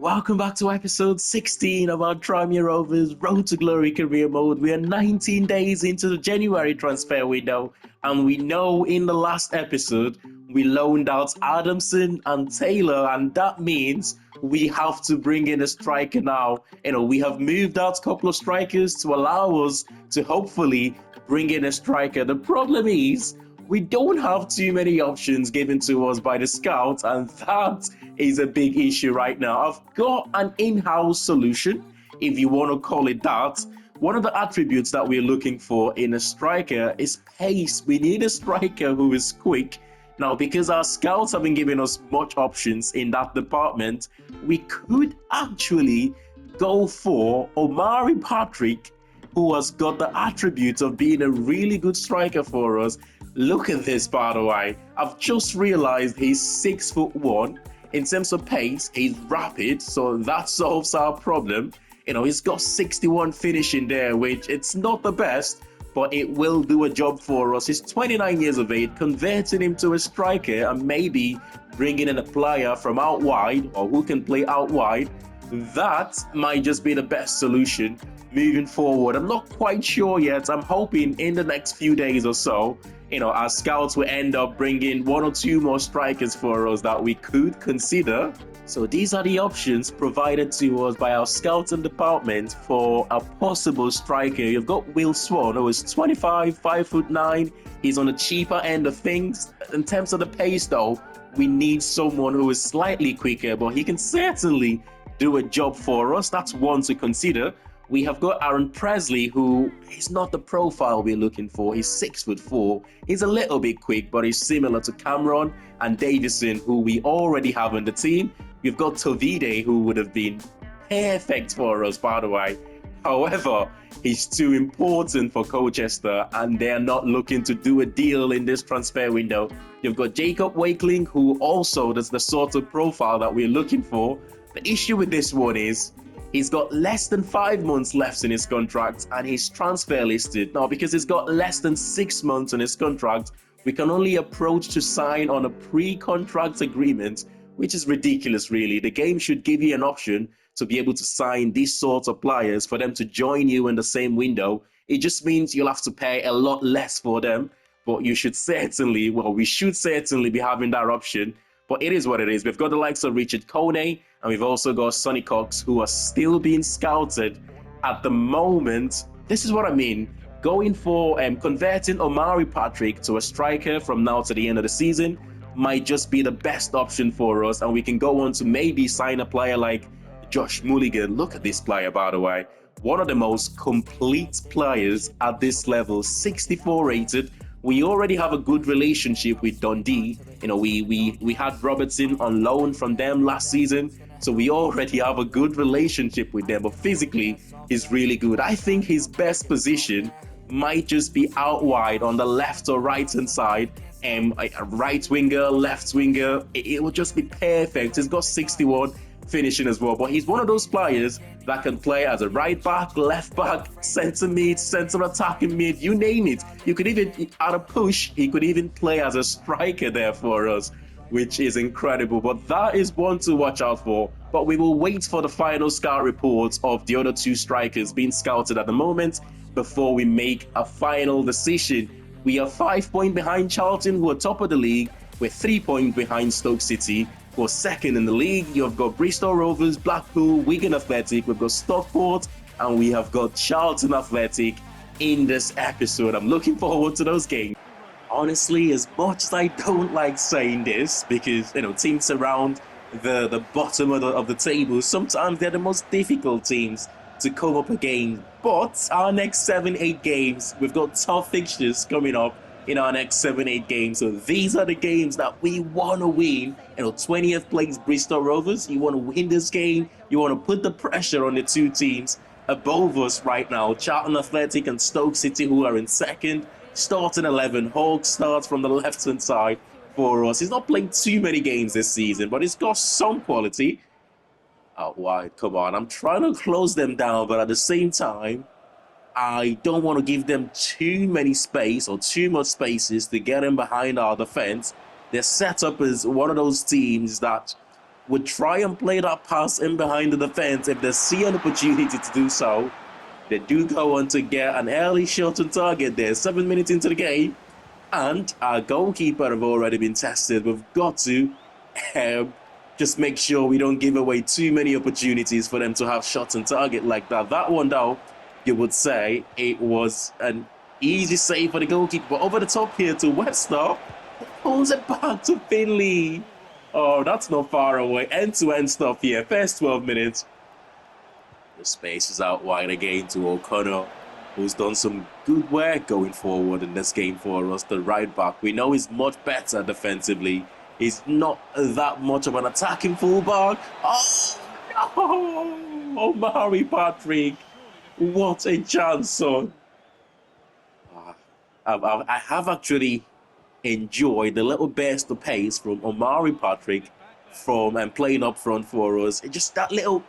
Welcome back to episode 16 of our Tranmere Rovers Road to Glory career mode. We are 19 days into the January transfer window, and we know in the last episode we loaned out Adamson and Taylor, and that means we have to bring in a striker now. We have moved out a couple of strikers to allow us to hopefully bring in a striker. The problem is we don't have too many options given to us by the scouts, and that is a big issue right now. I've got an in-house solution, if you want to call it that. One of the attributes that we're looking for in a striker is pace. We need a striker who is quick. Now, because our scouts haven't given us much options in that department, we could actually go for Omari Patrick, who has got the attributes of being a really good striker for us. Look at this, by the way. I've just realized he's 6'1". In terms of pace, he's rapid, so that solves our problem. He's got 61 finishing there, which it's not the best, but it will do a job for us. He's 29 years of age. Converting him to a striker and maybe bringing in a player from out wide or who can play out wide, that might just be the best solution moving forward. I'm not quite sure yet. I'm hoping in the next few days or so, our scouts will end up bringing one or two more strikers for us that we could consider. So these are the options provided to us by our scouting department for a possible striker. You've got Will Swan, who is 25, 5'9". He's on the cheaper end of things. In terms of the pace, though, we need someone who is slightly quicker, but he can certainly do a job for us. That's one to consider. We have got Aaron Presley, who is not the profile we're looking for. He's 6'4". He's a little bit quick, but he's similar to Cameron and Davison, who we already have on the team. We've got Tovide, who would have been perfect for us, by the way. However, he's too important for Colchester, and they're not looking to do a deal in this transfer window. You've got Jacob Wakeling, who also does the sort of profile that we're looking for. The issue with this one is he's got less than 5 months left in his contract, and he's transfer listed. Now, because he's got less than 6 months on his contract, we can only approach to sign on a pre-contract agreement, which is ridiculous, really. The game should give you an option to be able to sign these sorts of players for them to join you in the same window. It just means you'll have to pay a lot less for them, but we should certainly be having that option. But it is what it is. We've got the likes of Richard Kone, and we've also got Sonny Cox, who are still being scouted at the moment. This is what I mean. Going for converting Omari Patrick to a striker from now to the end of the season might just be the best option for us, and we can go on to maybe sign a player like Josh Mulligan. Look at this player, by the way. One of the most complete players at this level, 64 rated. We already have a good relationship with Dundee. We had Robertson on loan from them last season, so we already have a good relationship with them. But physically, he's really good. I think his best position might just be out wide on the left or right hand side. A right winger, left winger, it would just be perfect. He's got 61 finishing as well, but he's one of those players that can play as a right back, left back, centre mid, centre attacking mid, you name it. You could even, at a push, he could even play as a striker there for us, which is incredible. But that is one to watch out for. But we will wait for the final scout reports of the other two strikers being scouted at the moment before we make a final decision. We are 5 points behind Charlton, who are top of the league. We're 3 points behind Stoke City, who are second in the league. You've got Bristol Rovers, Blackpool, Wigan Athletic, we've got Stockport, and we have got Charlton Athletic in this episode. I'm looking forward to those games. Honestly, as much as I don't like saying this, because teams around the bottom of the table, sometimes they're the most difficult teams to come up against. But our next 7-8 games, we've got tough fixtures coming up in our next 7-8 games. So these are the games that we want to win. 20th place Bristol Rovers, you want to win this game. You want to put the pressure on the two teams above us right now. Charlton Athletic and Stoke City, who are in second. Starting 11, Hawk starts from the left-hand side for us. He's not playing too many games this season, but he's got some quality. Out wide, come on. I'm trying to close them down, but at the same time, I don't want to give them too many space or too much spaces to get in behind our defense. They're set up as one of those teams that would try and play that pass in behind the defense if they see an opportunity to do so. They do go on to get an early shot on target there, 7 minutes into the game. And our goalkeeper have already been tested. We've got to just make sure we don't give away too many opportunities for them to have shots on target like that. That one, though, you would say it was an easy save for the goalkeeper. But over the top here to Webster, pulls it back to Finley. Oh, that's not far away. End-to-end stuff here. First 12 minutes. The space is out wide again to O'Connor, who's done some good work going forward in this game for us. The right back, we know he's much better defensively. He's not that much of an attacking fullback. Oh, no! Omari Patrick. What a chance, son. I have actually enjoyed the little burst of pace from Omari Patrick and playing up front for us. Just that little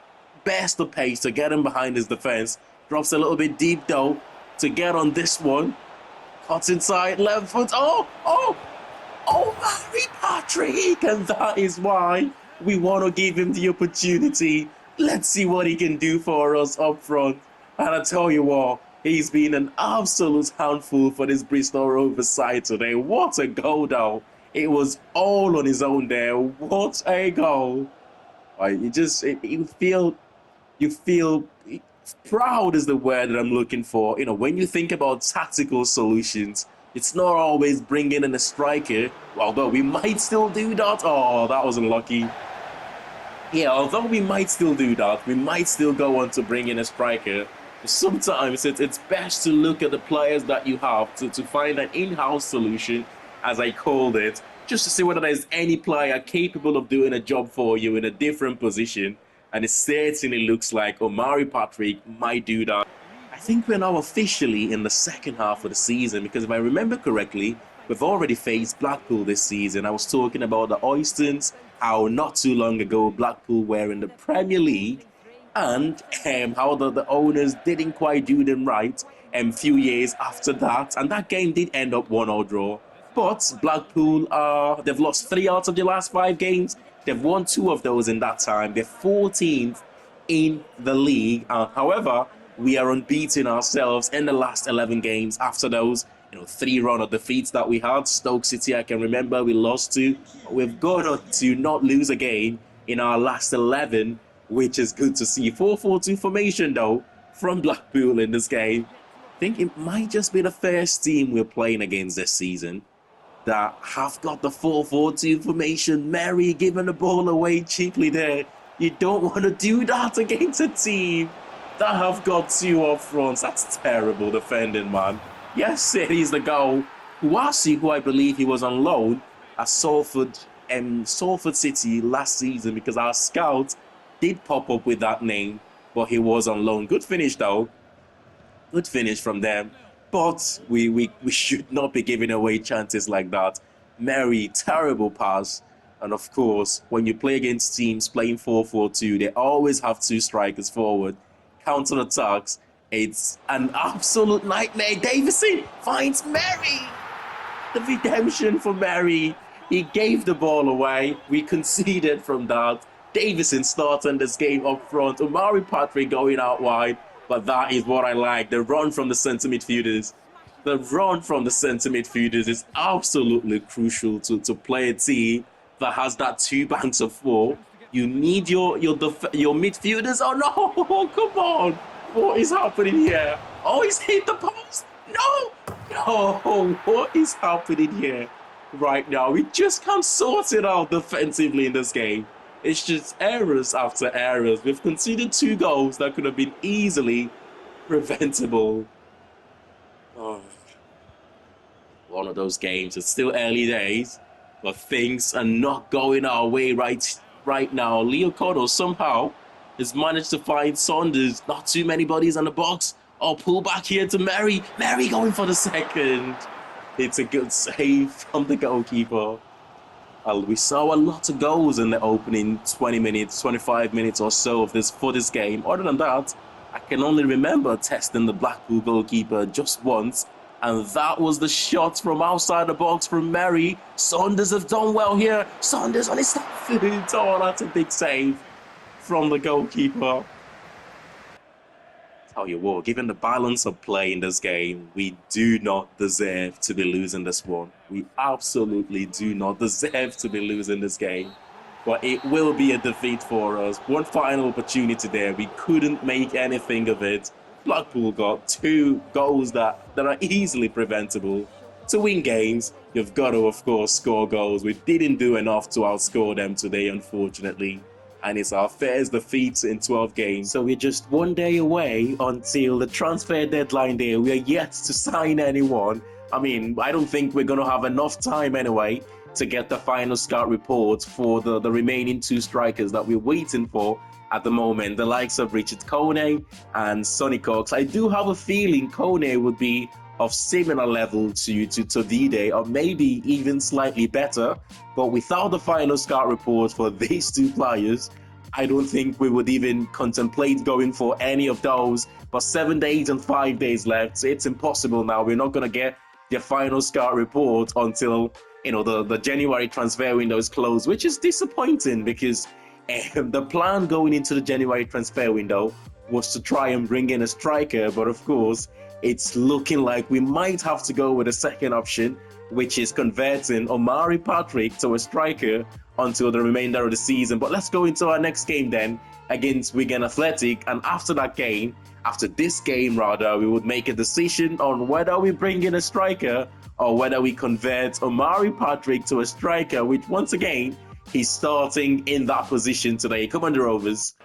burst of pace to get him behind his defense. Drops a little bit deep though to get on this one. Cuts inside, left foot. Oh, Omari Patrick, and that is why we want to give him the opportunity. Let's see what he can do for us up front. And I tell you what, he's been an absolute handful for this Bristol Rovers side today. What a goal, though. It was all on his own there. What a goal. You feel proud is the word that I'm looking for. You know, when you think about tactical solutions, it's not always bringing in a striker, although we might still do that. Oh, that was unlucky. Yeah, although we might still do that, we might still go on to bring in a striker. Sometimes it's best to look at the players that you have to find an in-house solution, as I called it, just to see whether there's any player capable of doing a job for you in a different position. And it certainly looks like Omari Patrick might do that. I think we're now officially in the second half of the season, because if I remember correctly, we've already faced Blackpool this season. I was talking about the Oystons, how not too long ago Blackpool were in the Premier League, and how the owners didn't quite do them right a few years after that. And that game did end up 1-1 draw. But Blackpool, they've lost 3 out of the last 5 games. They've won 2 of those in that time. They're 14th in the league. However, we are unbeaten ourselves in the last 11 games after those 3 run of defeats that we had. Stoke City, I can remember we lost to. We've got to not lose a game in our last 11, which is good to see. 4-4-2 formation, though, from Blackpool in this game. I think it might just be the first team we're playing against this season that have got the 4-4-2 formation. Mary giving the ball away cheaply there. You don't want to do that against a team that have got 2 up fronts. That's terrible defending, man. Yes, it is the goal. Huasi, who I believe he was on loan at Salford City last season, because our scout did pop up with that name, but he was on loan. Good finish, though. Good finish from them. But we should not be giving away chances like that. Mary, terrible pass. And of course, when you play against teams playing 4-4-2, they always have 2 strikers forward. Counter-attacks, it's an absolute nightmare. Davison finds Mary. The redemption for Mary. He gave the ball away. We conceded from that. Davison starting this game up front. Omari Patrick going out wide. But that is what I like. The run from the centre midfielders. The run from the centre midfielders is absolutely crucial to play a team that has that 2 banks of 4. You need your midfielders. Oh no! Come on! What is happening here? Oh, he's hit the post. No! What is happening here right now? We just can't sort it out defensively in this game. It's just errors after errors. We've conceded 2 goals that could have been easily preventable. Oh. One of those games. It's still early days, but things are not going our way right now. Leo Cotto somehow has managed to find Saunders. Not too many bodies on the box. Oh, pull back here to Mary. Mary going for the second. It's a good save from the goalkeeper. We saw a lot of goals in the opening 20 minutes, 25 minutes or so for this game. Other than that, I can only remember testing the Blackpool goalkeeper just once, And that was the shot from outside the box from Merry. Saunders have done well here. Saunders on his foot. Oh, that's a big save from the goalkeeper. Tell you what, given the balance of play in this game, we do not deserve to be losing this one. We absolutely do not deserve to be losing this game. But it will be a defeat for us. One final opportunity there. We couldn't make anything of it. Blackpool got 2 goals that are easily preventable. To win games, you've got to, of course, score goals. We didn't do enough to outscore them today, unfortunately. And it's our first defeat in 12 games. So we're just one day away until the transfer deadline day. We are yet to sign anyone. I mean, I don't think we're going to have enough time anyway to get the final scout report for the remaining 2 strikers that we're waiting for at the moment, the likes of Richard Kone and Sonny Cox. I do have a feeling Kone would be of similar level to Todide, or maybe even slightly better. But without the final scout report for these 2 players, I don't think we would even contemplate going for any of those. But 7 days and 5 days left, it's impossible now. We're not going to get the final scout report until, you know, the January transfer window is closed, which is disappointing because the plan going into the January transfer window was to try and bring in a striker. But of course, it's looking like we might have to go with a second option, which is converting Omari Patrick to a striker until the remainder of the season. But let's go into our next game then against Wigan Athletic. And after that game, after this game rather, we would make a decision on whether we bring in a striker or whether we convert Omari Patrick to a striker, which once again, he's starting in that position today. Come on, the Rovers.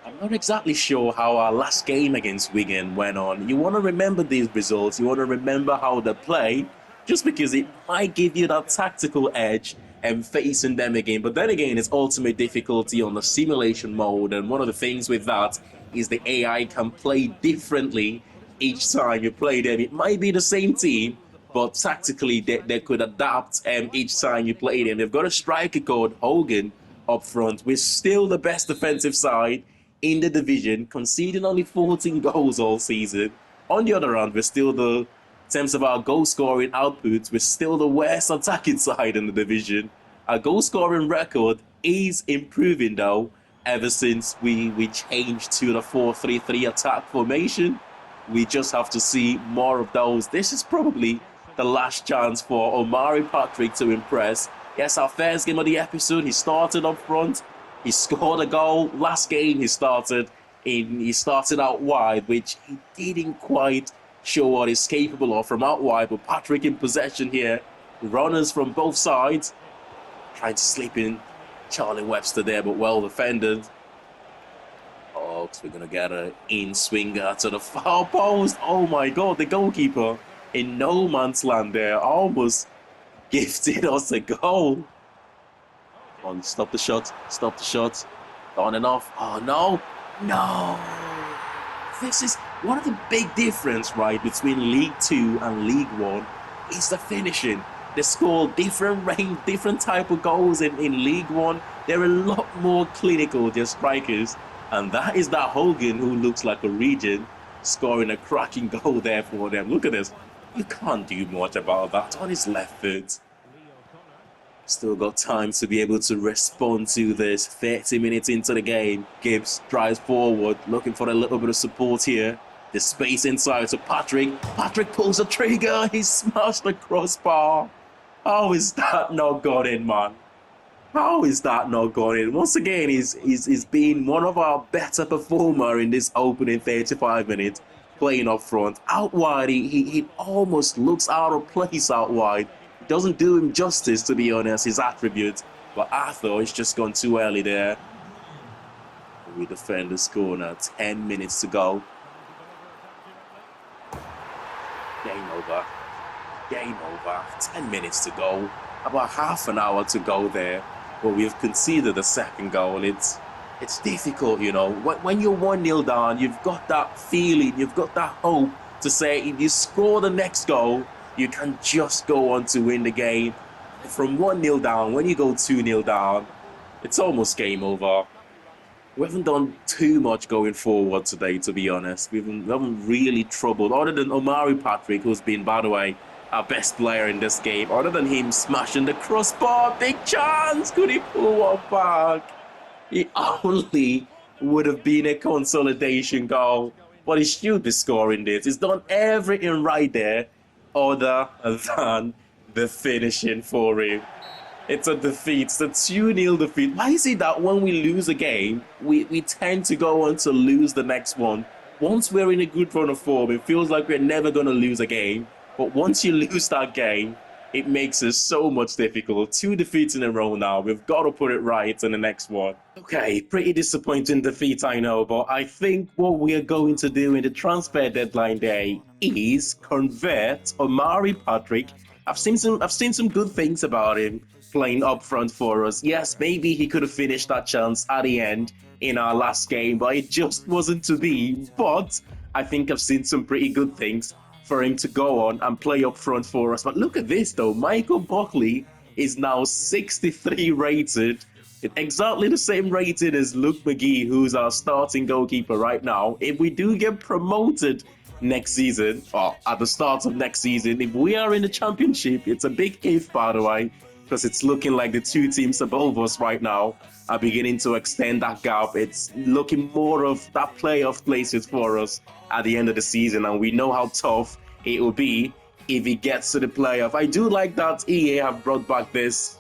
I'm not exactly sure how our last game against Wigan went on. You want to remember these results. You want to remember how they play, just because it might give you that tactical edge and facing them again. But then again, it's ultimate difficulty on the simulation mode. And one of the things with that is the AI can play differently each time you play them. It might be the same team, but tactically they could adapt each time you play them. They've got a striker called Hogan up front. We're still the best defensive side in the division, conceding only 14 goals all season. On the other hand, we're still in terms of our goal scoring output, we're still the worst attacking side in the division. Our goal scoring record is improving though, ever since we changed to the 4-3-3 attack formation. We just have to see more of those. This is probably the last chance for Omari Patrick to impress. Yes, our first game of the episode, he started up front. He scored a goal. Last game he started out wide, which he didn't quite show what he's capable of from out wide. But Patrick in possession here. Runners from both sides. Trying to slip in Charlie Webster there, but well defended. Oh, we're going to get an in-swinger to the far post. Oh my God, the goalkeeper in no man's land there. Almost gifted us a goal. On, stop the shot, stop the shot. On and off. Oh no, no. This is one of the big difference, right, between League 2 and League 1 is the finishing. They score different range, different type of goals in League 1. They're a lot more clinical, their strikers. And that is that Hogan who looks like a region scoring a cracking goal there for them. Look at this. You can't do much about that on his left foot. Still got time to be able to respond to this. 30 minutes into the game. Gibbs drives forward, looking for a little bit of support here. The space inside to Patrick. Patrick pulls the trigger. He smashed the crossbar. How is that not gone in, man? How is that not gone in? Once again, he's been one of our better performer in this opening 35 minutes, playing up front. Out wide, he almost looks out of place out wide. Doesn't do him justice, to be honest, his attributes. But Arthur has just gone too early there. We defend the score now. 10 minutes to go. Game over. Game over. 10 minutes to go. About half an hour to go there. But we've conceded the second goal. It's difficult, you know. When you're 1-0 down, you've got that feeling, you've got that hope to say if you score the next goal, you can just go on to win the game. From 1-0 down, when you go 2-0 down, it's almost game over. We haven't done too much going forward today, to be honest. We haven't really troubled, other than Omari Patrick, who's been, by the way, our best player in this game. Other than him smashing the crossbar, big chance! Could he pull one back? It only would have been a consolidation goal, but he should be scoring this. He's done everything right there, other than the finishing for him. It's a defeat. It's a 2-0 defeat. Why is it that when we lose a game, we tend to go on to lose the next one? Once we're in a good run of form, it feels like we're never going to lose a game. But once you lose that game, it makes it so much difficult. 2 defeats in a row now. We've got to put it right in the next one. Okay, pretty disappointing defeat, I know, but I think what we are going to do in the transfer deadline day is convert Omari Patrick. I've seen some good things about him playing up front for us. Yes, maybe he could have finished that chance at the end in our last game, but it just wasn't to be. But I think I've seen some pretty good things for him to go on and play up front for us. But look at this though, Michael Buckley is now 63 rated. Exactly the same rated as Luke McGee, who's our starting goalkeeper right now. If we do get promoted next season, or at the start of next season, if we are in the championship, it's a big if, by the way, because it's looking like the 2 teams above us right now are beginning to extend that gap. It's looking more of that playoff places for us at the end of the season, and we know how tough it will be if it gets to the playoff. I do like that EA have brought back this,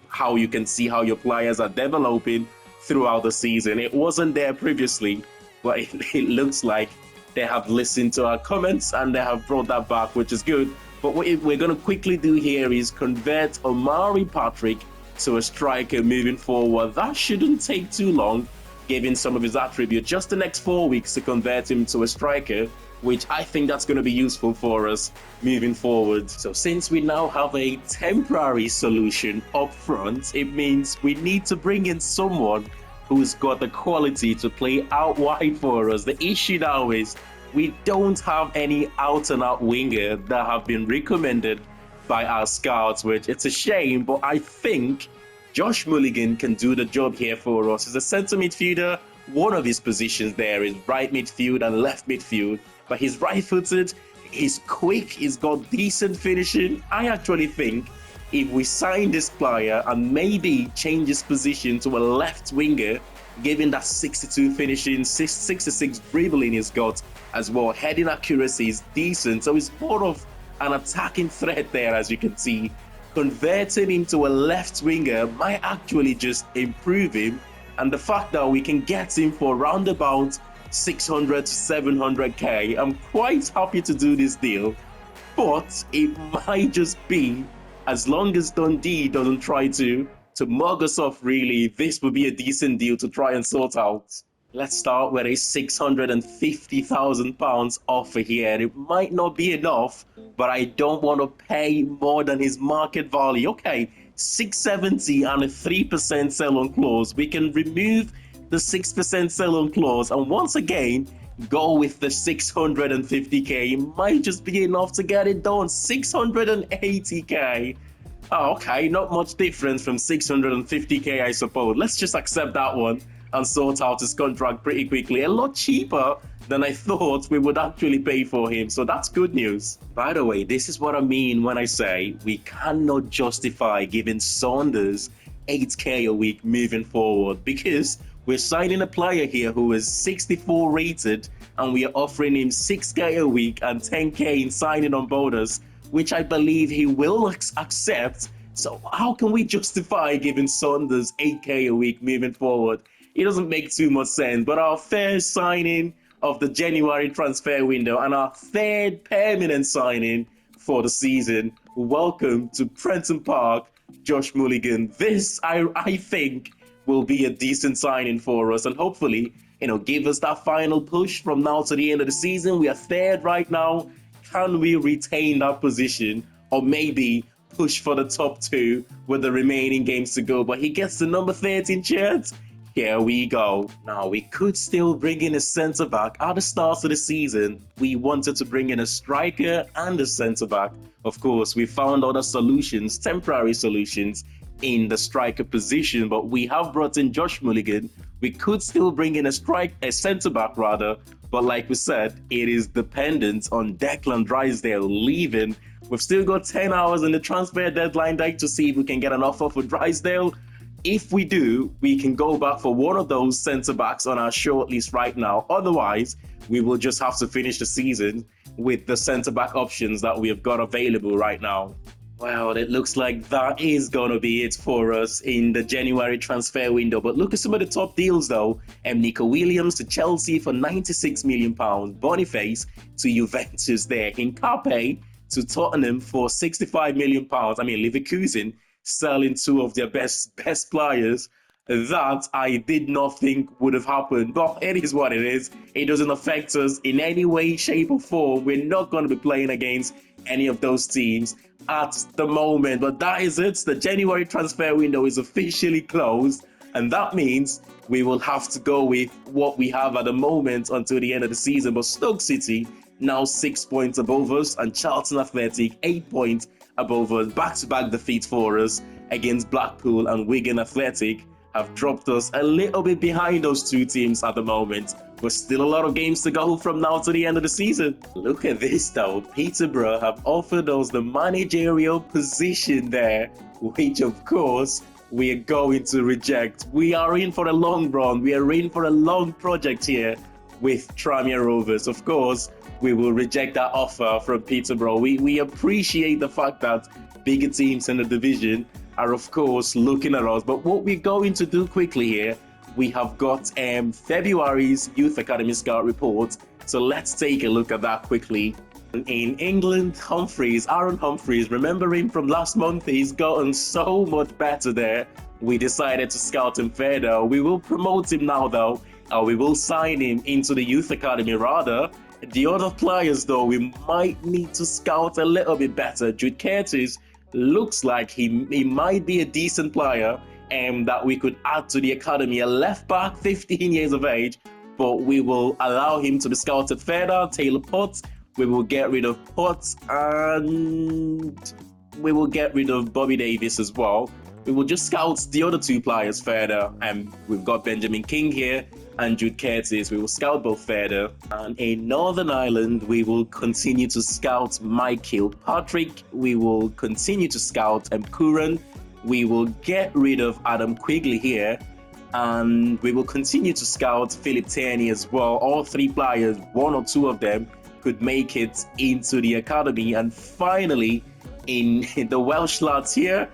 how you can see how your players are developing throughout the season. It wasn't there previously, but it looks like they have listened to our comments and they have brought that back, which is good. But what we're going to quickly do here is convert Omari Patrick to a striker moving forward. That shouldn't take too long, given some of his attributes. Just the next 4 weeks to convert him to a striker, which I think that's going to be useful for us moving forward. So since we now have a temporary solution up front, it means we need to bring in someone who's got the quality to play out wide for us. The issue now is we don't have any out-and-out winger that have been recommended by our scouts, which it's a shame, but I think Josh Mulligan can do the job here for us. He's a centre midfielder. One of his positions there is right midfield and left midfield, but he's right-footed, he's quick, he's got decent finishing. I actually think if we sign this player and maybe change his position to a left winger, given that 62 finishing, 66 dribbling he's got as well, heading accuracy is decent, so he's more of an attacking threat there, as you can see. Converting him to a left winger might actually just improve him, and the fact that we can get him for around about 600 to 700k, I'm quite happy to do this deal. But it might just be, as long as Dundee doesn't try to mug us off, really, this would be a decent deal to try and sort out. Let's start with a £650,000 offer here. It might not be enough, but I don't want to pay more than his market value. Okay, 670 and a 3% sell-on clause. We can remove the 6% sell-on clause and once again go with the 650k. It might just be enough to get it done. 680k. Oh, okay, not much difference from 650k, I suppose. Let's just accept that one and sort out his contract pretty quickly. A lot cheaper than I thought we would actually pay for him, so that's good news. By the way, this is what I mean when I say we cannot justify giving Saunders 8k a week moving forward, because we're signing a player here who is 64 rated and we are offering him 6k a week and 10k in signing on bonus, which I believe he will accept. So how can we justify giving Saunders 8k a week moving forward? It doesn't make too much sense. But our first signing of the January transfer window and our third permanent signing for the season, welcome to Prenton Park, Josh Mulligan. This, I think, will be a decent signing for us and hopefully, give us that final push from now to the end of the season. We are third right now. Can we retain that position or maybe push for the top 2 with the remaining games to go? But he gets the number 13 shirt. Here we go. Now, we could still bring in a centre-back. At the start of the season, we wanted to bring in a striker and a centre-back. Of course, we found other solutions, temporary solutions, in the striker position, but we have brought in Josh Mulligan. We could still bring in a centre-back rather, but like we said, it is dependent on Declan Drysdale leaving. We've still got 10 hours in the transfer deadline day to see if we can get an offer for Drysdale. If we do, we can go back for one of those centre-backs on our shortlist right now. Otherwise, we will just have to finish the season with the centre-back options that we have got available right now. Well, it looks like that is going to be it for us in the January transfer window. But look at some of the top deals, though. Nico Williams to Chelsea for £96 million. Boniface to Juventus there. Hincapié to Tottenham for £65 million. I mean, Leverkusen selling two of their best players. That I did not think would have happened. But it is what it is. It doesn't affect us in any way, shape, or form. We're not going to be playing against any of those teams at the moment. But that is it. The January transfer window is officially closed. And that means we will have to go with what we have at the moment until the end of the season. But Stoke City now 6 points above us, and Charlton Athletic 8 points above us. Back-to-back defeats for us against Blackpool and Wigan Athletic have dropped us a little bit behind those two teams at the moment. But still a lot of games to go from now to the end of the season. Look at this though. Peterborough have offered us the managerial position there, which of course we are going to reject. We are in for a long run. We are in for a long project here with Tranmere Rovers. Of course, we will reject that offer from Peterborough. We appreciate the fact that bigger teams in the division are of course looking at us. But what we're going to do quickly here, we have got February's Youth Academy Scout report. So let's take a look at that quickly. In England, Aaron Humphreys, remember him from last month? He's gotten so much better there. We decided to scout him further. We will promote him now though. We will sign him into the Youth Academy rather. The other players though, we might need to scout a little bit better. Jude Curtis looks like he might be a decent player that we could add to the academy. A left back, 15 years of age, but we will allow him to be scouted further. Taylor Potts, we will get rid of Potts, and we will get rid of Bobby Davis as well. We will just scout the other two players further, and we've got Benjamin King here and Jude Curtis. We will scout both further. And in Northern Ireland, we will continue to scout Mike Kilpatrick. We will continue to scout Curran. We will get rid of Adam Quigley here. And we will continue to scout Philip Tierney as well. All three players, one or two of them, could make it into the academy. And finally, in the Welsh lads here,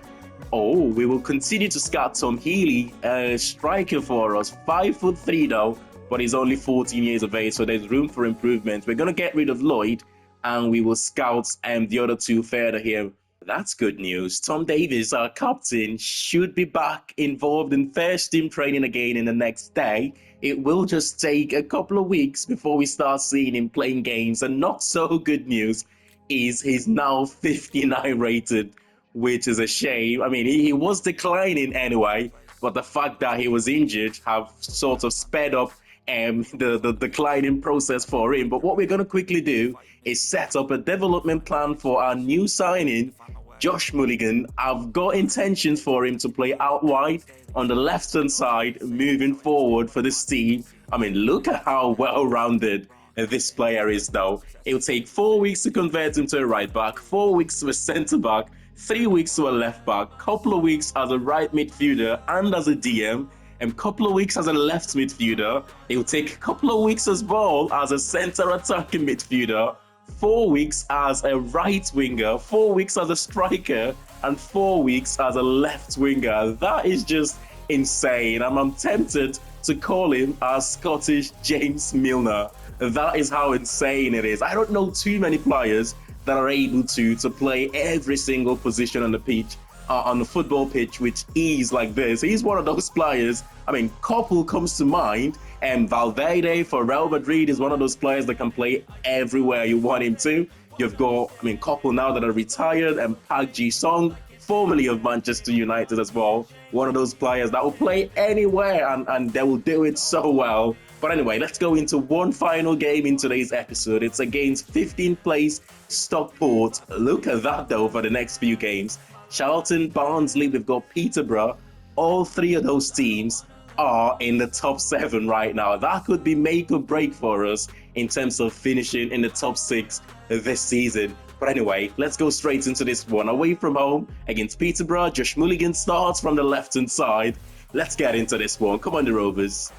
we will continue to scout Tom Healy, a striker for us. 5'3" though, but he's only 14 years of age, so there's room for improvement. We're going to get rid of Lloyd, and we will scout the other two further here. That's good news. Tom Davies, our captain, should be back involved in first team training again in the next day. It will just take a couple of weeks before we start seeing him playing games. And not so good news is he's now 59 rated, which is a shame. I mean, he was declining anyway, but the fact that he was injured have sort of sped up the declining process for him. But what we're going to quickly do is set up a development plan for our new signing, Josh Mulligan. I've got intentions for him to play out wide on the left-hand side moving forward for this team. I mean, look at how well-rounded this player is though. It will take 4 weeks to convert him to a right back, 4 weeks to a centre back, 3 weeks to a left back, couple of weeks as a right midfielder and as a DM, and couple of weeks as a left midfielder. It will take a couple of weeks as well as a centre attacking midfielder, 4 weeks as a right winger, 4 weeks as a striker, and 4 weeks as a left winger. That is just insane. I'm tempted to call him our Scottish James Milner. That is how insane it is. I don't know too many players that are able to play every single position on the pitch, on the football pitch with ease like this. He's one of those players. I mean, Koppel comes to mind, and Valverde for Real Madrid is one of those players that can play everywhere you want him to. You've got, Koppel now that are retired, and Park Ji-sung, formerly of Manchester United as well. One of those players that will play anywhere, and they will do it so well. But anyway, let's go into one final game in today's episode. It's against 15th place Stockport. Look at that though for the next few games. Charlton, Barnsley, we've got Peterborough. All three of those teams are in the top 7 right now. That could be make or break for us in terms of finishing in the top 6 this season. But anyway, let's go straight into this one. Away from home against Peterborough, Josh Mulligan starts from the left-hand side. Let's get into this one. Come on, the Rovers.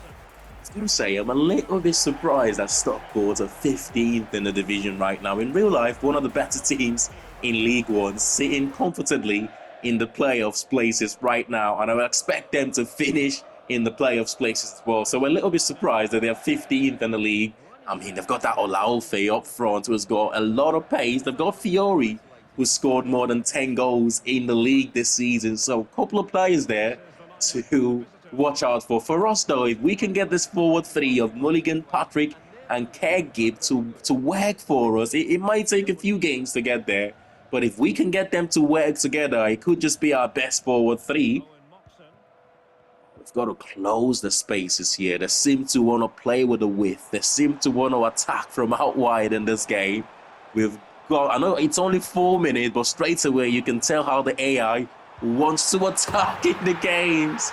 I do say I'm a little bit surprised that Stockport are 15th in the division right now. In real life, one of the better teams in League One, sitting comfortably in the playoffs places right now, and I would expect them to finish in the playoffs places as well. So we're a little bit surprised that they're 15th in the league. I mean, they've got that Olaofe up front who's got a lot of pace. They've got Fiore, who scored more than 10 goals in the league this season. So a couple of players there to watch out for. For us, though, if we can get this forward three of Mulligan, Patrick, and Kergib to work for us, it might take a few games to get there. But if we can get them to work together, it could just be our best forward three. We've got to close the spaces here. They seem to want to play with the width. They seem to want to attack from out wide in this game. We've got, I know it's only 4 minutes, but straight away you can tell how the AI wants to attack in the games.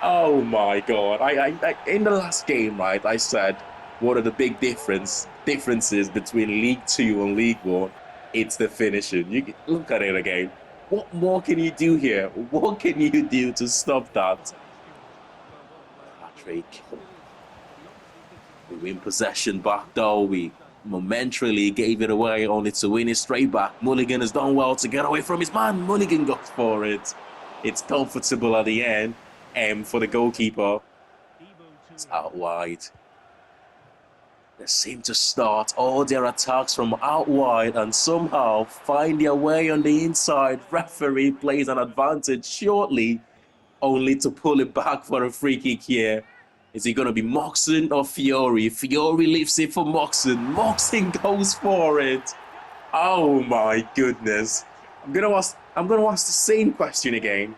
Oh my God. I in the last game, right, I said, what are the big differences between League 2 and League 1? It's the finishing. You can look at it again. What more can you do here? What can you do to stop that? Patrick. We win possession back though. We momentarily gave it away only to win it straight back. Mulligan has done well to get away from his man. Mulligan goes for it. It's comfortable at the end. For the goalkeeper. It's out wide. They seem to start all their attacks from out wide and somehow find their way on the inside. Referee plays an advantage shortly, only to pull it back for a free kick here. Is it going to be Moxon or Fiore? Fiore leaves it for Moxon. Moxon goes for it. Oh my goodness. I'm gonna ask the same question again.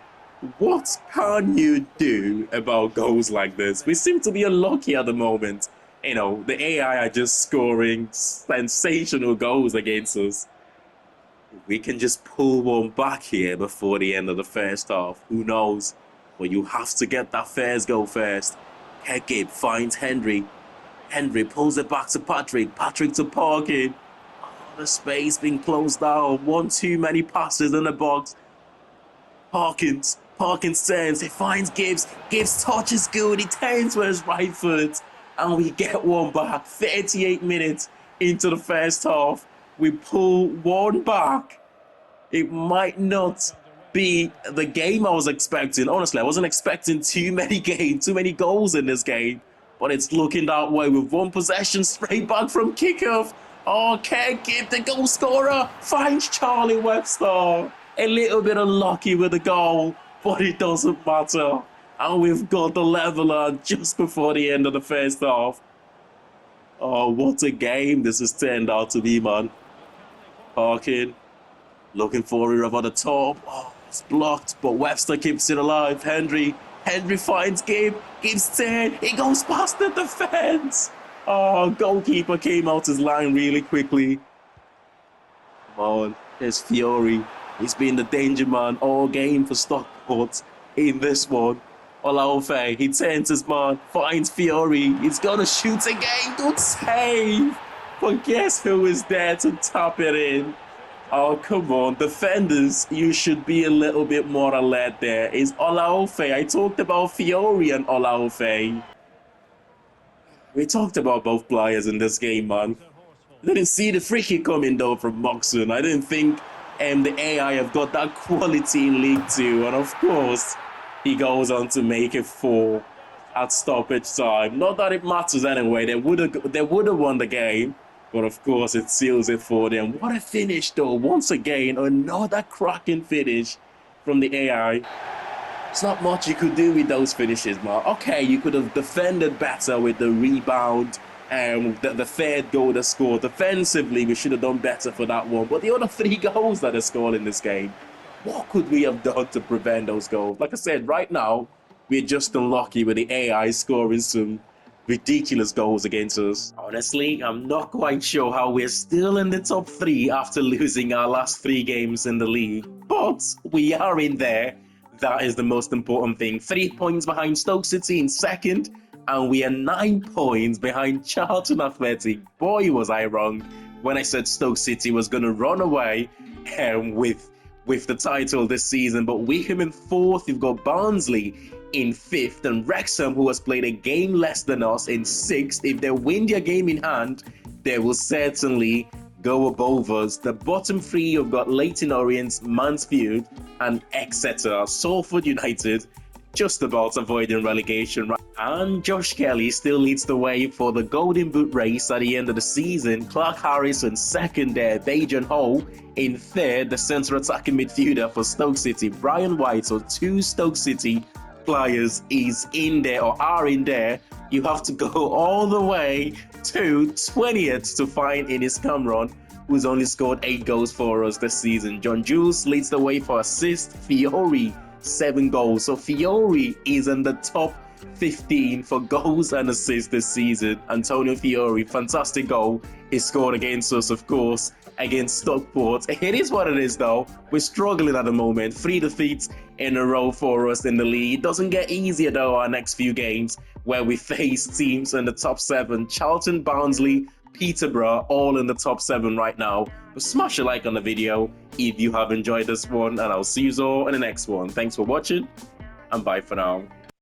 What can you do about goals like this? We seem to be unlucky at the moment. You know, the AI are just scoring sensational goals against us. We can just pull one back here before the end of the first half. Who knows? But you have to get that first goal first. Kergib finds Henry. Henry pulls it back to Patrick. Patrick to Parkin. Oh, the space being closed down. One too many passes in the box. Parkins turns. He finds Gibbs. Gibbs touches good. He turns with his right foot. And we get one back. 38 minutes into the first half. We pull one back. It might not be the game I was expecting. Honestly, I wasn't expecting too many goals in this game. But it's looking that way with one possession straight back from kickoff. Oh, Kergib, the goal scorer, finds Charlie Webster. A little bit unlucky with the goal, but it doesn't matter. And we've got the leveler just before the end of the first half. Oh, what a game this has turned out to be, man. Parkin, looking for it over the top. Oh, it's blocked, but Webster keeps it alive. Henry finds Gibbs. Gibbs turn. He goes past the defense. Oh, goalkeeper came out his line really quickly. Come on, there's Fiore. He's been the danger man all game for Stockport in this one. Olaofe, he turns his man, finds Fiore. He's gonna shoot again. Good save. But guess who is there to tap it in? Oh, come on. Defenders, you should be a little bit more alert there. It's Olaofe. I talked about Fiore and Olaofe. We talked about both players in this game, man. I didn't see the free kick coming though from Moxon. I didn't think the AI have got that quality in League 2. And of course, he goes on to make it 4 at stoppage time. Not that it matters anyway. They would have won the game. But of course, it seals it for them. What a finish though. Once again, another cracking finish from the AI. It's not much you could do with those finishes, man. Okay, you could have defended better with the rebound and the third goal they scored. Defensively, we should have done better for that one. But the other 3 goals that they scored in this game, what could we have done to prevent those goals? Like I said, right now, we're just unlucky with the AI scoring some ridiculous goals against us. Honestly, I'm not quite sure how we're still in the top 3 after losing our last 3 games in the league. But we are in there. That is the most important thing. 3 points behind Stoke City in second, and we are 9 points behind Charlton Athletic. Boy, was I wrong when I said Stoke City was going to run away with the title this season. But Wickham in fourth, you've got Barnsley in fifth, and Wrexham, who has played a game less than us, in sixth. If they win their game in hand, they will certainly go above us. The bottom three, you've got Leyton Orient, Mansfield, and Exeter. Salford United just about avoiding relegation. And Josh Kelly still leads the way for the Golden Boot race at the end of the season. Clark Harris in second there, Bajan Ho in third, the central attacking midfielder for Stoke City. Brian White, so 2 Stoke City players is in there or are in there. You have to go all the way to 20th to find Enis Cameron, who's only scored 8 goals for us this season. John Jules leads the way for assist. Fiore, 7 goals. So Fiore is in the top 15 for goals and assists this season. Antonio Fiore, fantastic goal. He scored against us, of course, against Stockport. It is what it is, though. We're struggling at the moment. 3 defeats in a row for us in the league. It doesn't get easier, though, our next few games, where we face teams in the top 7. Charlton, Barnsley, Peterborough, all in the top 7 right now. But smash a like on the video if you have enjoyed this one, and I'll see you all in the next one. Thanks for watching, and bye for now.